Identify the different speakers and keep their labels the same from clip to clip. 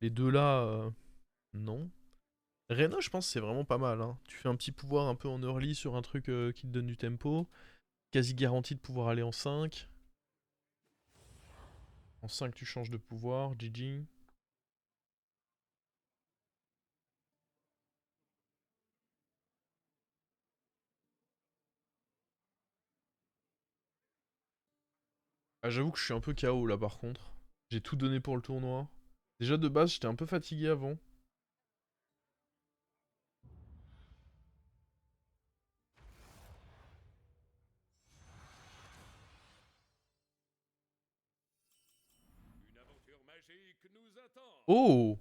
Speaker 1: Les deux là, non. Reno, je pense que c'est vraiment pas mal. Hein. Tu fais un petit pouvoir un peu en early sur un truc qui te donne du tempo. Quasi garanti de pouvoir aller en 5. En 5, tu changes de pouvoir. GG. Ah, j'avoue que je suis un peu KO là par contre. J'ai tout donné pour le tournoi. Déjà de base, j'étais un peu fatigué avant. Oh!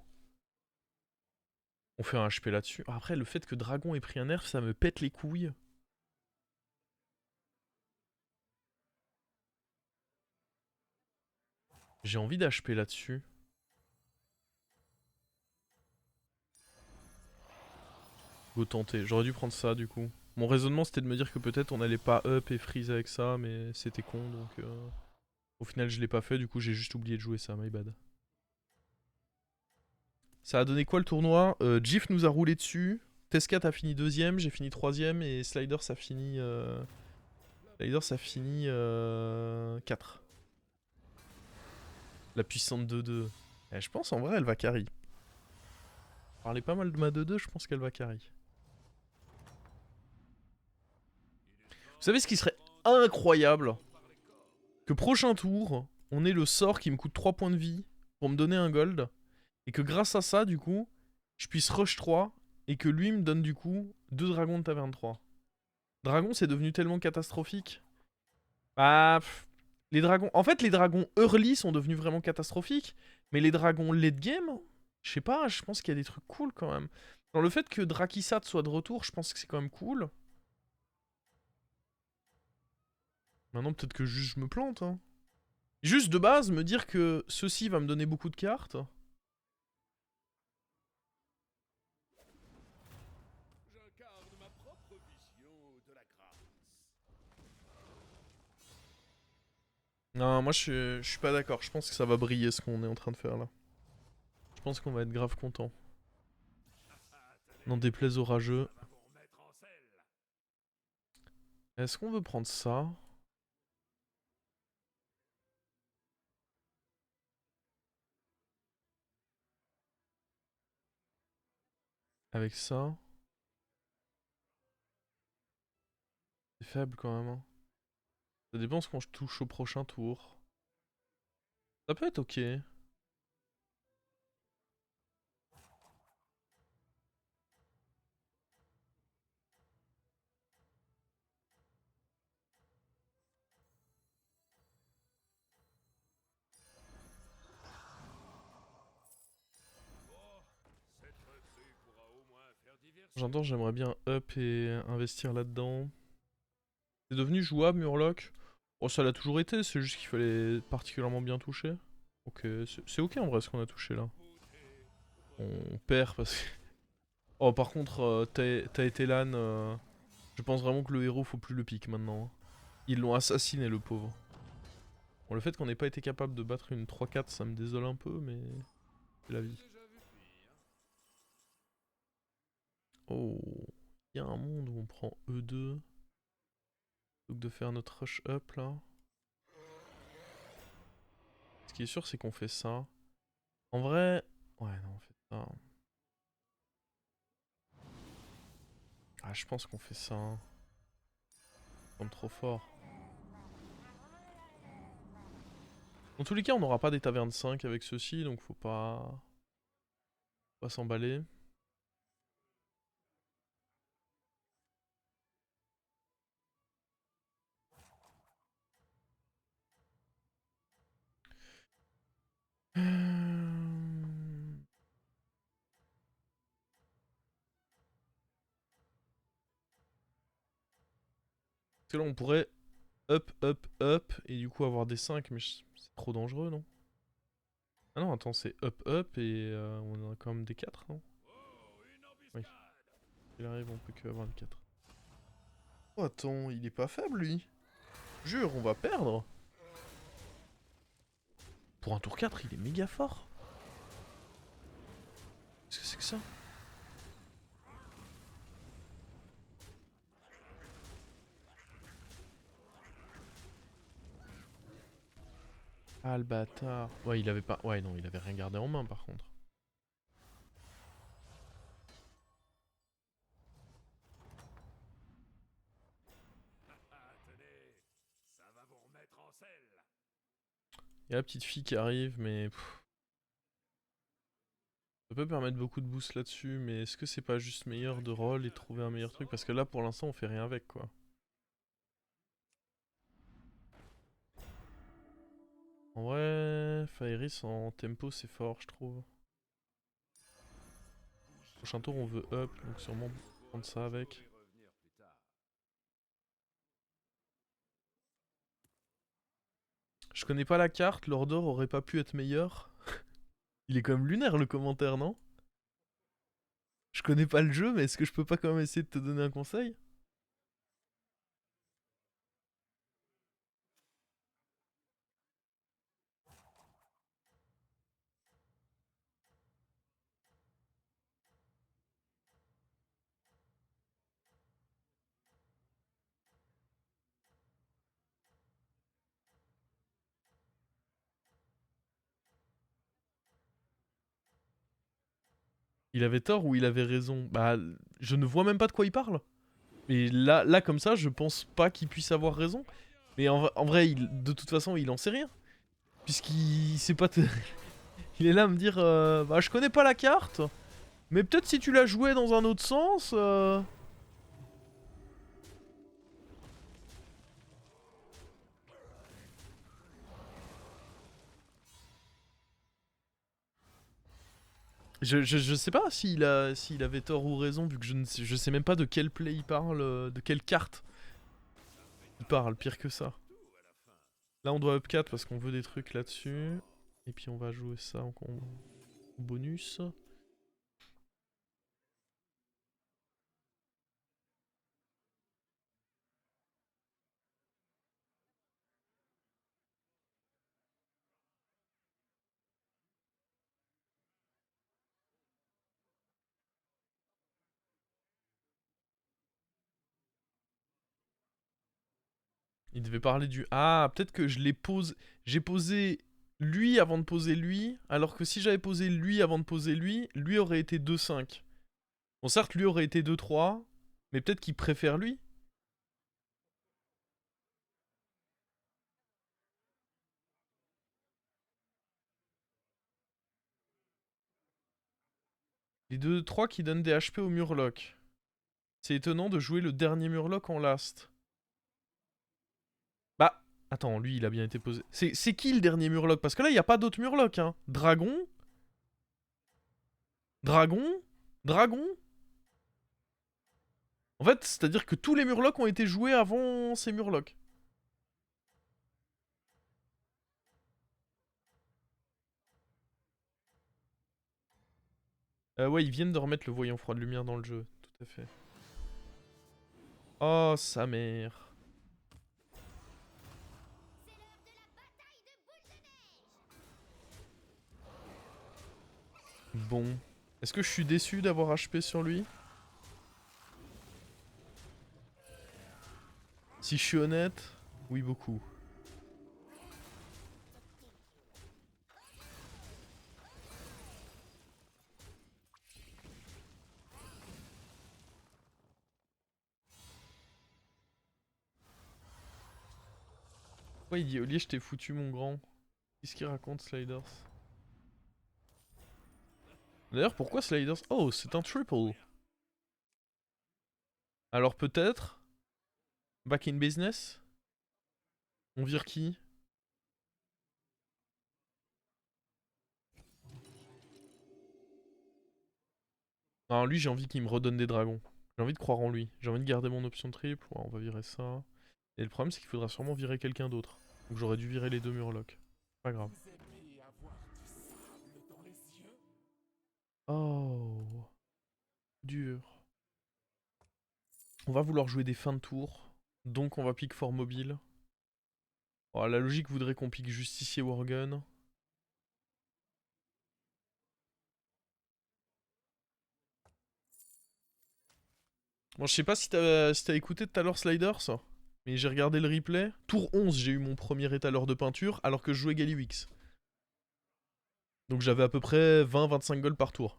Speaker 1: On fait un HP là-dessus. Après, le fait que Dragon ait pris un nerf, ça me pète les couilles. J'ai envie d'HP là-dessus. Go tenter. J'aurais dû prendre ça du coup. Mon raisonnement c'était de me dire que peut-être on allait pas up et freeze avec ça, mais c'était con donc au final je l'ai pas fait, du coup j'ai juste oublié de jouer ça, my bad. Ça a donné quoi le tournoi? Jif nous a roulé dessus. Tescat a fini deuxième, j'ai fini troisième et Sliders a fini... Sliders a fini 4. La puissante 2-2. Eh, je pense en vrai elle va carry. Parler pas mal de ma 2-2, je pense qu'elle va carry. Vous savez ce qui serait incroyable? Que prochain tour, on ait le sort qui me coûte 3 points de vie pour me donner un gold. Et que grâce à ça, du coup, je puisse rush 3 et que lui me donne du coup 2 dragons de taverne 3. Dragon, c'est devenu tellement catastrophique. Bah, les dragons... En fait, les dragons early sont devenus vraiment catastrophiques. Mais les dragons late game, je sais pas, je pense qu'il y a des trucs cool quand même. Dans le fait que Drakisat soit de retour, je pense que c'est quand même cool. Maintenant, peut-être que juste je me plante. Hein. Juste de base, me dire que ceci va me donner beaucoup de cartes. Non, moi je suis pas d'accord. Je pense que ça va briller ce qu'on est en train de faire là. Je pense qu'on va être grave content. N'en déplaise aux rageux. Est-ce qu'on veut prendre ça? Avec ça? C'est faible quand même. Hein. Ça dépend ce qu'on touche au prochain tour. Ça peut être ok. J'entends, j'aimerais bien up et investir là-dedans. C'est devenu jouable, Murloc. Oh, ça l'a toujours été, c'est juste qu'il fallait particulièrement bien toucher. Ok, c'est ok en vrai ce qu'on a touché là. On perd parce que... Oh, par contre, t'as été LAN. Je pense vraiment que le héros, faut plus le pique maintenant. Hein. Ils l'ont assassiné, le pauvre. Bon, le fait qu'on n'ait pas été capable de battre une 3-4, ça me désole un peu, mais c'est la vie. Oh, il y a un monde où on prend E2. Donc de faire notre rush up là. Ce qui est sûr, c'est qu'on fait ça. En vrai... Ouais, non, on fait ça. Ah, je pense qu'on fait ça. Hein. Comme trop fort. Dans tous les cas, on n'aura pas des tavernes 5 avec ceci, donc faut pas s'emballer. Parce que là, on pourrait up, up, up, et du coup avoir des 5, mais c'est trop dangereux, non? Ah non, attends, c'est up, up, et on a quand même des 4, non? Oui, il arrive, on peut que avoir des 4. Oh, attends, il est pas faible, lui. Jure, on va perdre. Pour un tour 4, il est méga fort. Ah le bâtard. Ouais, il avait pas. Ouais, non, il avait rien gardé en main par contre. Il y a la petite fille qui arrive, mais. Ça peut permettre beaucoup de boost là-dessus, mais est-ce que c'est pas juste meilleur de roll et de trouver un meilleur truc? Parce que là, pour l'instant, on fait rien avec quoi. En vrai, Fairis en tempo, c'est fort, je trouve. Prochain tour, on veut up, donc sûrement prendre ça avec. Je connais pas la carte, l'Ordor aurait pas pu être meilleur. Il est quand même lunaire le commentaire, non? Je connais pas le jeu, mais est-ce que je peux pas quand même essayer de te donner un conseil? Il avait tort ou il avait raison? Bah, je ne vois même pas de quoi il parle. Et là comme ça, je pense pas qu'il puisse avoir raison. Mais en vrai, de toute façon, il en sait rien. Puisqu'il sait pas te... Il est là à me dire, bah je connais pas la carte, mais peut-être si tu la jouais dans un autre sens... Je sais pas s'il avait tort ou raison, vu que je sais même pas de quel play il parle, de quelle carte il parle, pire que ça. Là on doit up 4 parce qu'on veut des trucs là-dessus. Et puis on va jouer ça en bonus. Il devait parler du... Ah, peut-être que je l'ai posé... J'ai posé lui avant de poser lui, alors que si j'avais posé lui avant de poser lui aurait été 2-5. Bon, certes, lui aurait été 2-3, mais peut-être qu'il préfère lui. Les 2-3 qui donnent des HP au Murloc. C'est étonnant de jouer le dernier Murloc en last. Bah, attends, lui, il a bien été posé. C'est qui le dernier Murloc? Parce que là, il n'y a pas d'autres Murlocs, hein. Dragon? Dragon? Dragon? En fait, c'est-à-dire que tous les Murlocs ont été joués avant ces Murlocs. Ouais, ils viennent de remettre le voyant froid de lumière dans le jeu. Tout à fait. Oh, sa mère. Bon. Est-ce que je suis déçu d'avoir HP sur lui? Si je suis honnête, oui, beaucoup. Pourquoi il dit Olivier, je t'ai foutu mon grand? Qu'est-ce qu'il raconte, Sliders? D'ailleurs, pourquoi Sliders? Oh, c'est un triple. Alors peut-être back in business? On vire qui? Non, lui, j'ai envie qu'il me redonne des dragons. J'ai envie de croire en lui. J'ai envie de garder mon option triple. Ouais, on va virer ça. Et le problème, c'est qu'il faudra sûrement virer quelqu'un d'autre. Donc j'aurais dû virer les deux Murlocs. Pas grave. Oh, dur. On va vouloir jouer des fins de tour. Donc on va pick fort mobile. Oh, la logique voudrait qu'on pique Justicier Worgen. Bon, je sais pas si t'as écouté tout à l'heure Sliders, Mais j'ai regardé le replay. Tour 11, j'ai eu mon premier étaleur de peinture alors que je jouais Galliwix. Donc j'avais à peu près 20-25 goals par tour.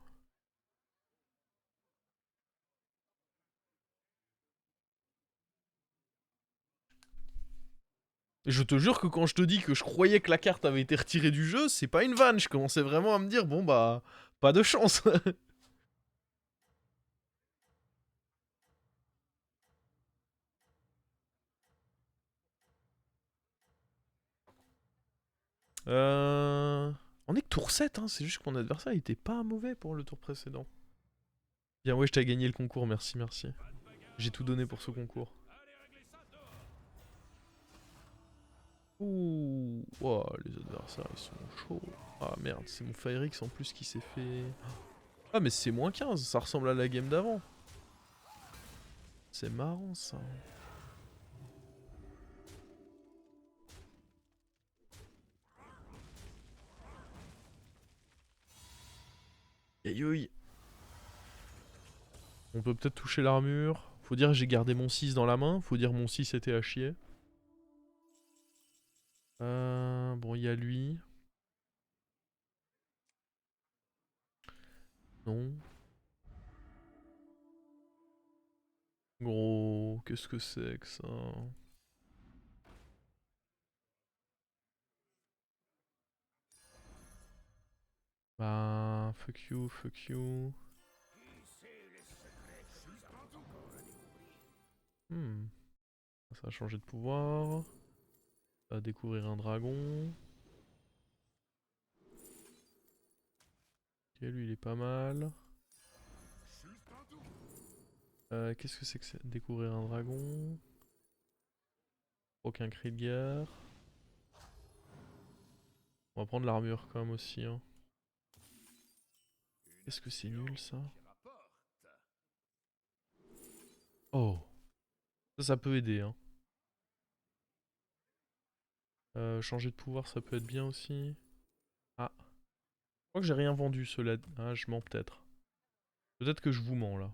Speaker 1: Et je te jure que quand je te dis que je croyais que la carte avait été retirée du jeu, c'est pas une vanne. Je commençais vraiment à me dire, bon bah, pas de chance. On est que tour 7, hein. C'est juste que mon adversaire il était pas mauvais pour le tour précédent. Bien ouais, je t'ai gagné le concours, merci, merci. J'ai tout donné pour ce concours. Ouh, oh, les adversaires ils sont chauds. Ah merde, c'est mon Firix en plus qui s'est fait... Ah mais c'est moins 15, ça ressemble à la game d'avant. C'est marrant ça. Aïe aïe. On peut peut-être toucher l'armure. Faut dire que j'ai gardé mon 6 dans la main. Faut dire mon 6 était à chier. Bon, il y a lui. Non. Gros, qu'est-ce que c'est que ça? Bah, fuck you, fuck you. Ça a changé de pouvoir. Ça va découvrir un dragon. Ok, lui il est pas mal. Qu'est-ce que c'est que découvrir un dragon? Aucun cri de guerre. On va prendre l'armure quand même aussi. Hein. Qu'est-ce que c'est nul ça? Oh. Ça peut aider. Hein. Changer de pouvoir ça peut être bien aussi. Ah. Je crois que j'ai rien vendu cela. Ah je mens peut-être. Peut-être que je vous mens là.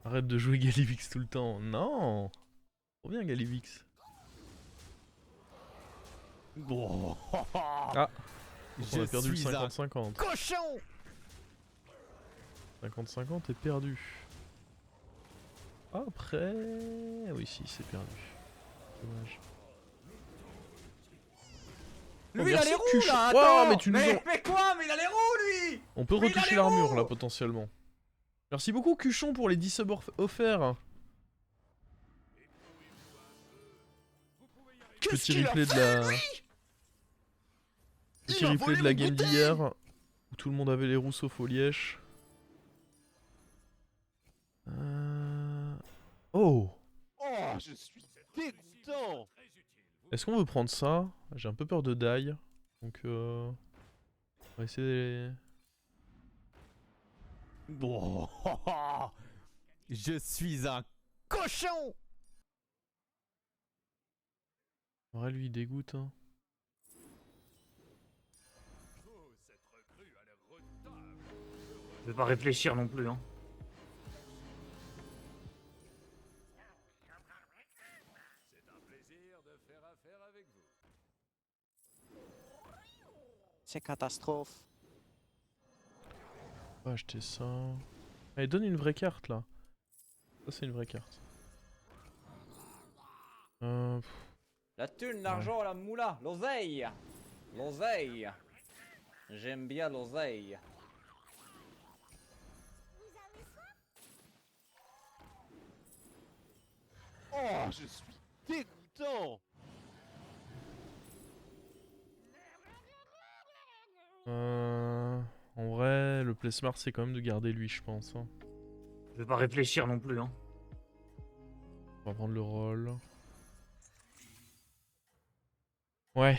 Speaker 1: Arrête de jouer Galivix tout le temps. Non. Trop bien Galivix.
Speaker 2: Oh.
Speaker 1: Ah. Donc on a perdu le 50-50.
Speaker 2: Cochon.
Speaker 1: 50-50 est perdu. Après... Oui si, c'est perdu. Dommage.
Speaker 2: Lui il a les roues
Speaker 1: Cuchon.
Speaker 2: là,
Speaker 1: Wow,
Speaker 2: attends.
Speaker 1: mais tu nous en...
Speaker 2: Mais quoi? Mais il a les roues lui.
Speaker 1: On peut
Speaker 2: Mais il a
Speaker 1: retoucher
Speaker 2: les
Speaker 1: l'armure
Speaker 2: roues.
Speaker 1: là potentiellement. Merci beaucoup Cuchon pour les 10 subs offerts. Petit replay de la... Petit replay de la game d'hier. Où tout le monde avait les roues sauf Olièche. Oh.
Speaker 2: Oh, je suis dégoûtant.
Speaker 1: Est-ce qu'on veut prendre ça? J'ai un peu peur de die. Donc on va essayer...
Speaker 2: Oh. Je suis un cochon.
Speaker 1: En vrai lui il dégoûte hein.
Speaker 3: Je vais pas réfléchir non plus, hein.
Speaker 4: C'est catastrophe.
Speaker 1: On va acheter ça. Allez, donne une vraie carte là. Ça c'est une vraie carte.
Speaker 4: La thune, l'argent, la moula, l'oseille. L'oseille. J'aime bien l'oseille.
Speaker 2: Oh, je suis dégoûtant.
Speaker 1: En vrai, le play smart, c'est quand même de garder lui, je pense. Hein.
Speaker 3: Je vais pas réfléchir non plus, hein.
Speaker 1: On va prendre le rôle. Ouais.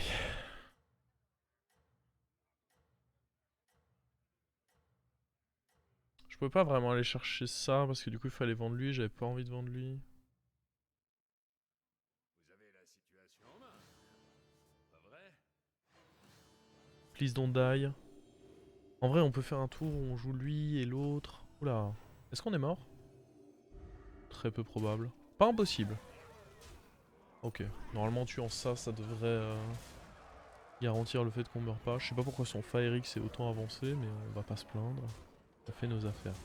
Speaker 1: Je peux pas vraiment aller chercher ça parce que du coup il fallait vendre lui, j'avais pas envie de vendre lui. Please don't die. En vrai on peut faire un tour où on joue lui et l'autre. Oula. Est-ce qu'on est mort? Très peu probable. Pas impossible. Ok. Normalement en tuant ça, ça devrait garantir le fait qu'on meurt pas. Je sais pas pourquoi son Fire X est autant avancé, mais on va pas se plaindre. On fait nos affaires.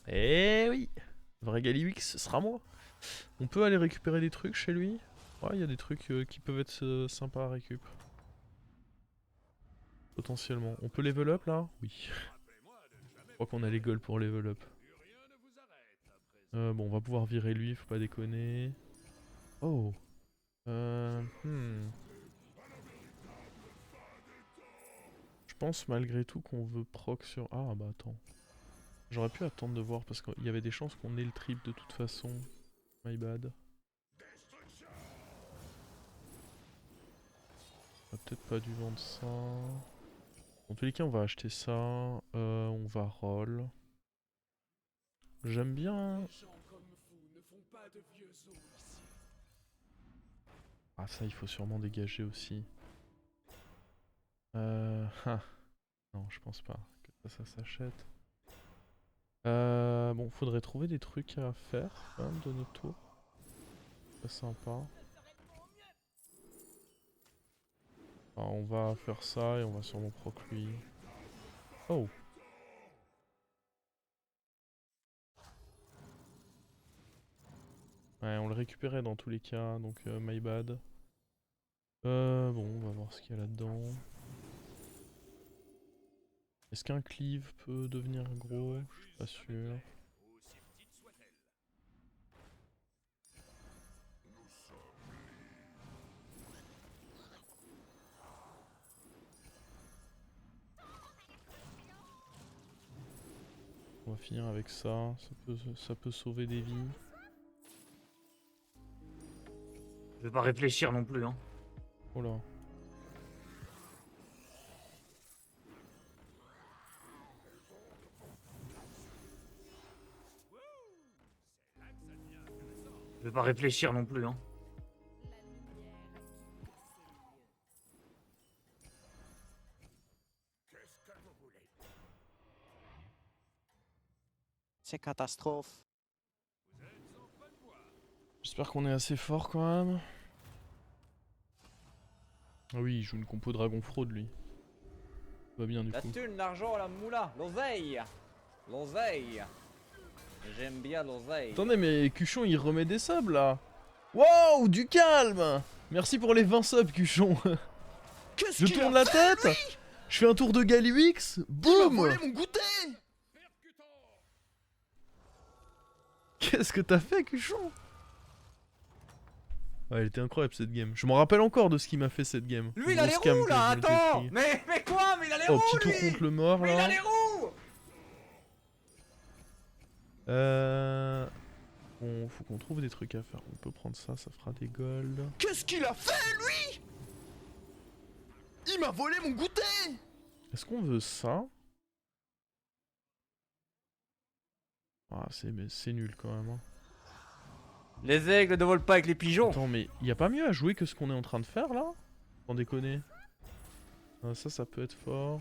Speaker 1: Eh oui! Vrai Galiwix, ce sera moi. On peut aller récupérer des trucs chez lui. Ouais, il y a des trucs qui peuvent être sympas à récup. Potentiellement. On peut level up là? Oui. Je crois qu'on a les goals pour level up. Bon, on va pouvoir virer lui, faut pas déconner. Oh. Je pense malgré tout qu'on veut proc sur... Ah bah attends. J'aurais pu attendre de voir parce qu'il y avait des chances qu'on ait le trip de toute façon. My bad. On a peut-être pas dû vendre ça. En tous les cas, on va acheter ça. On va roll. J'aime bien. Ah ça, il faut sûrement dégager aussi. Non, je pense pas que ça s'achète. Bon, faudrait trouver des trucs à faire quand même de notre tour. C'est sympa. Alors, on va faire ça et on va sûrement proc lui. Oh! Ouais, on le récupérait dans tous les cas, donc my bad. Bon, on va voir ce qu'il y a là-dedans. Est-ce qu'un cleave peut devenir gros? Je suis pas sûr. On va finir avec ça, ça peut sauver des vies.
Speaker 3: Je vais pas réfléchir non plus, hein.
Speaker 1: Oh là.
Speaker 3: Je vais pas réfléchir non plus, hein.
Speaker 4: C'est catastrophe.
Speaker 1: J'espère qu'on est assez fort quand même. Ah oui, il joue une compo Dragon Fraude lui. Ça va bien du
Speaker 4: La
Speaker 1: coup.
Speaker 4: thune, l'argent, la moula, l'oseille. L'oseille. J'aime bien l'oseille.
Speaker 1: Attendez, mais Cuchon il remet des subs là. Wow, du calme. Merci pour les 20 subs, Cuchon. Je tourne la tête. Je fais un tour de Galiwix. Boum.
Speaker 2: mon goûter.
Speaker 1: Qu'est-ce que t'as fait, Cuchon? Ouais, elle était incroyable cette game. Je m'en rappelle encore de ce qu'il m'a fait cette game.
Speaker 4: Lui, il a les
Speaker 1: Gros scam
Speaker 4: roues
Speaker 1: que
Speaker 4: là,
Speaker 1: je m'étais
Speaker 4: attends.
Speaker 1: pris.
Speaker 4: Mais quoi? Mais il a les
Speaker 1: Oh,
Speaker 4: roues,
Speaker 1: petit tour
Speaker 4: lui.
Speaker 1: contre le mort
Speaker 4: Mais il a
Speaker 1: là.
Speaker 4: les roues.
Speaker 1: Bon, faut qu'on trouve des trucs à faire. On peut prendre ça, ça fera des golds.
Speaker 2: Qu'est-ce qu'il a fait, lui? Il m'a volé mon goûter.
Speaker 1: Est-ce qu'on veut ça? Ah, c'est nul quand même. Hein.
Speaker 4: Les aigles ne volent pas avec les pigeons.
Speaker 1: Attends, mais y a pas mieux à jouer que ce qu'on est en train de faire là? Sans déconner. Ça peut être fort.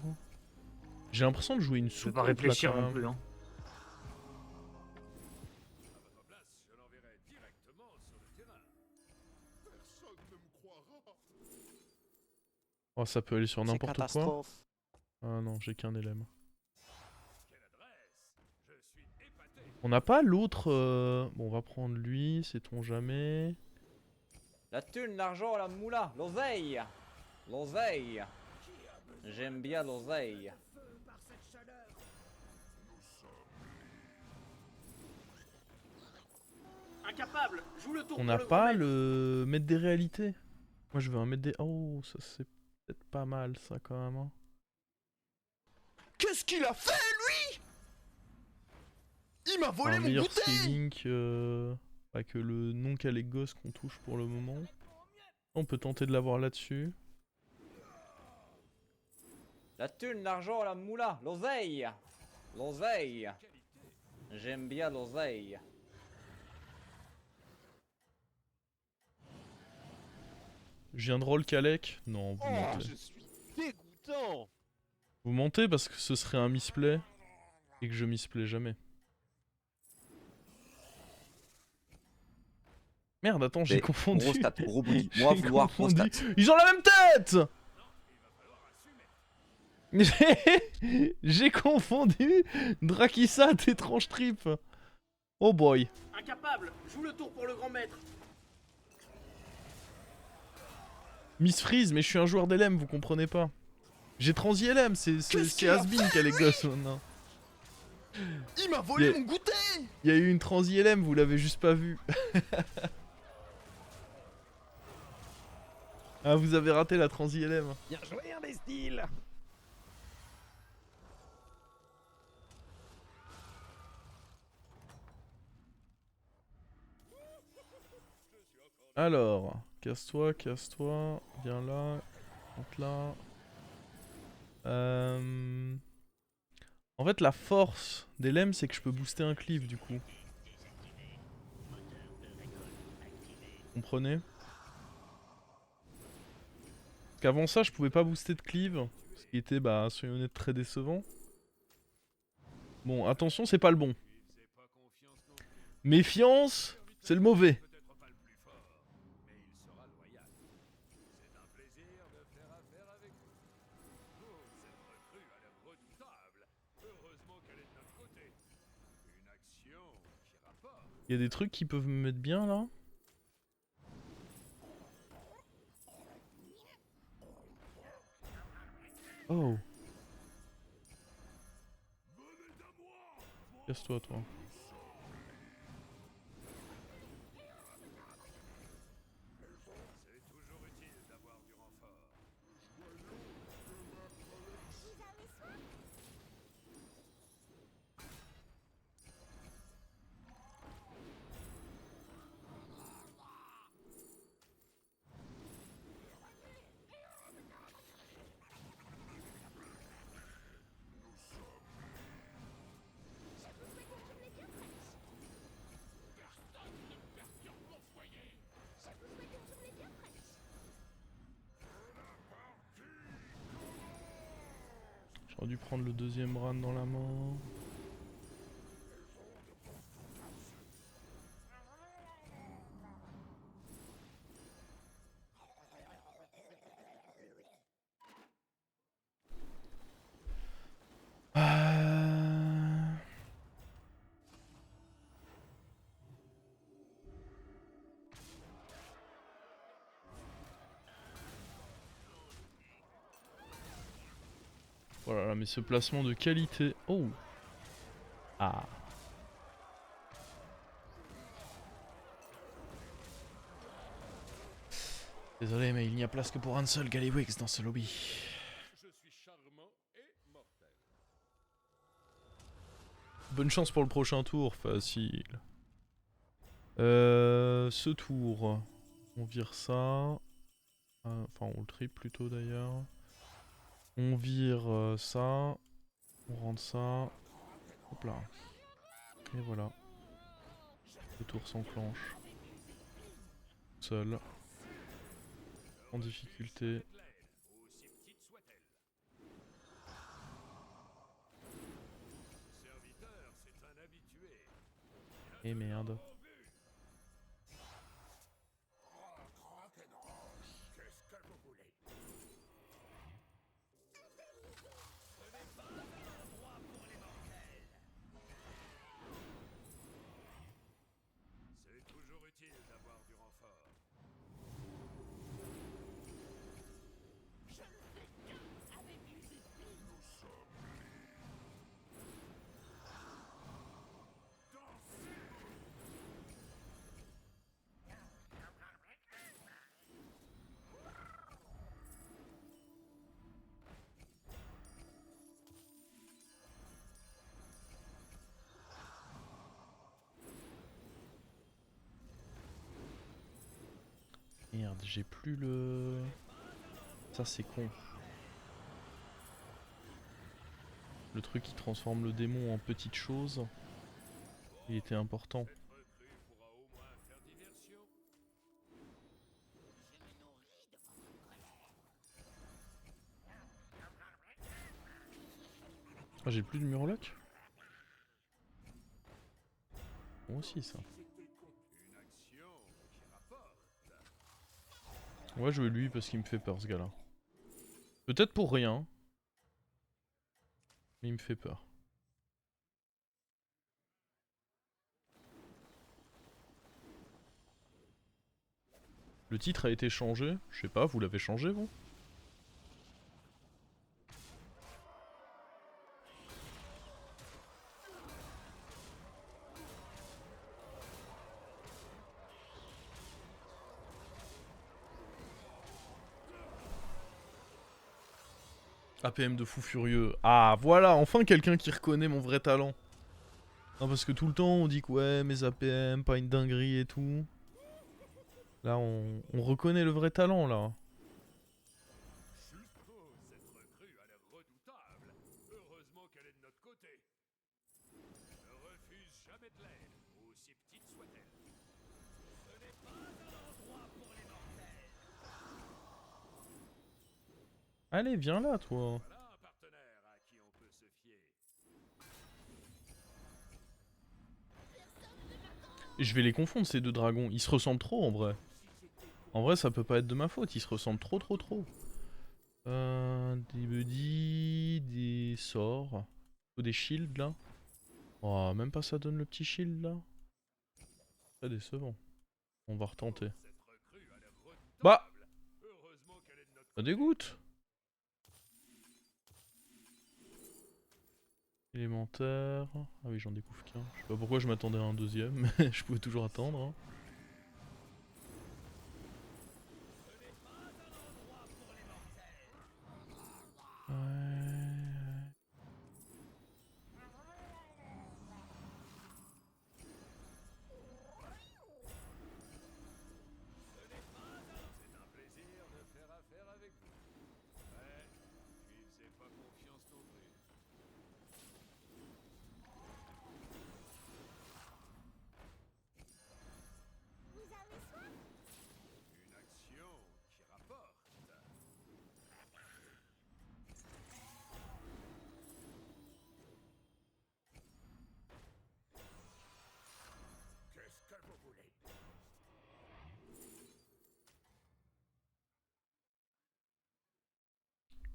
Speaker 1: J'ai l'impression de jouer une
Speaker 3: Je vais
Speaker 1: soupe.
Speaker 3: pas réfléchir non plus, hein.
Speaker 1: Oh, ça peut aller sur
Speaker 4: C'est
Speaker 1: n'importe quoi.
Speaker 4: catastrophe.
Speaker 1: Ah non, j'ai qu'un LM. On n'a pas l'autre. Bon, on va prendre lui, sait-on jamais.
Speaker 4: La thune, l'argent, la moula, l'oseille. L'oseille. J'aime bien l'oseille.
Speaker 5: Incapable, joue le tour
Speaker 1: On
Speaker 5: pour
Speaker 1: n'a
Speaker 5: le
Speaker 1: pas
Speaker 5: grand maître.
Speaker 1: le maître des réalités. Moi je veux un maître des... Oh, ça c'est Peut-être pas mal ça quand même. Hein.
Speaker 2: Qu'est-ce qu'il a fait, lui? Il m'a volé
Speaker 1: Un
Speaker 2: mon
Speaker 1: meilleur
Speaker 2: goûter.
Speaker 1: scaling que le non Calegos qu'on touche pour le moment. On peut tenter de l'avoir là-dessus.
Speaker 4: La thune, l'argent, la moula, l'oseille. L'oseille. J'aime bien l'oseille.
Speaker 1: Je viens de roll Calec. Non, vous
Speaker 5: Oh,
Speaker 1: mentez.
Speaker 5: je suis dégoûtant.
Speaker 1: Vous mentez parce que ce serait un misplay et que je misplay jamais. Merde, attends, j'ai
Speaker 2: Mais,
Speaker 1: confondu.
Speaker 2: Gros stat, gros booty. Moi,
Speaker 1: J'ai
Speaker 2: vouloir, gros
Speaker 1: confondu.
Speaker 2: stat.
Speaker 1: Ils ont la même tête. J'ai confondu Drakissat et Tranche Trip. Oh boy.
Speaker 6: Incapable, joue le tour pour le grand maître.
Speaker 1: Miss Freeze, mais je suis un joueur d'LM, vous comprenez pas. J'ai transi LM, c'est Asbin qui a les gosses maintenant.
Speaker 2: Il m'a volé
Speaker 1: Yeah.
Speaker 2: mon goûter.
Speaker 1: Il y a eu une transi LM, vous l'avez juste pas vu. Ah, vous avez raté la transi LM.
Speaker 5: Bien joué, imbécile.
Speaker 1: Alors, casse-toi, viens là, monte là. En fait, la force des LM, c'est que je peux booster un cleave du coup. Comprenez? Parce qu'avant ça, je pouvais pas booster de cleave, ce qui était, bah, soyons honnêtes, très décevant. Bon, attention, c'est pas le bon. Méfiance, c'est le mauvais. Il y a des trucs qui peuvent me mettre bien là. Oh. Casse-toi, toi. J'aurais dû prendre le deuxième run dans la main. Voilà, mais ce placement de qualité. Oh. Ah. Désolé, mais il n'y a place que pour un seul Galliwix dans ce lobby. Bonne chance pour le prochain tour, facile. Ce tour, on vire ça. Enfin, on le triple plutôt d'ailleurs. On vire ça. On rentre ça. Hop là. Et voilà. Le tour s'enclenche. Seul. En difficulté. Et merde. Merde, j'ai plus le... Ça c'est con. Le truc qui transforme le démon en petite chose. Il était important. Ah, j'ai plus de murloc? Moi aussi ça. On va jouer lui parce qu'il me fait peur ce gars-là. Peut-être pour rien. Mais il me fait peur. Le titre a été changé. Je sais pas, vous l'avez changé vous? APM de fou furieux. Ah voilà, enfin quelqu'un qui reconnaît mon vrai talent. Non parce que tout le temps on dit que ouais mes APM, pas une dinguerie et tout. Là on reconnaît le vrai talent là. Allez viens là toi. Et je vais les confondre ces deux dragons, ils se ressemblent trop en vrai. En vrai ça peut pas être de ma faute, ils se ressemblent trop. Des buddies, des sorts, ou des shields là. Oh même pas ça donne le petit shield là. Très décevant. On va retenter. Bah ça dégoûte. Élémentaire. Ah oui j'en découvre qu'un. Je sais pas pourquoi je m'attendais à un deuxième, mais je pouvais toujours attendre. Hein.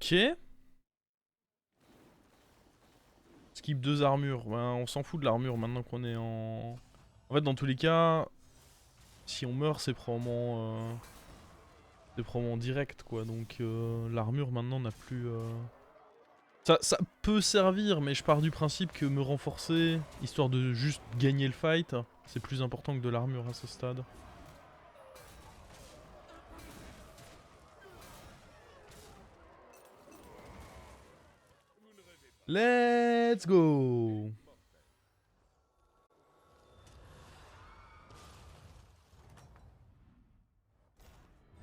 Speaker 1: Ok. Skip 2 armures. Ben, on s'en fout de l'armure maintenant qu'on est en... En fait, dans tous les cas, si on meurt, c'est probablement direct, quoi. Donc, l'armure maintenant n'a plus... Ça peut servir, mais je pars du principe que me renforcer, histoire de juste gagner le fight, c'est plus important que de l'armure à ce stade. Let's go!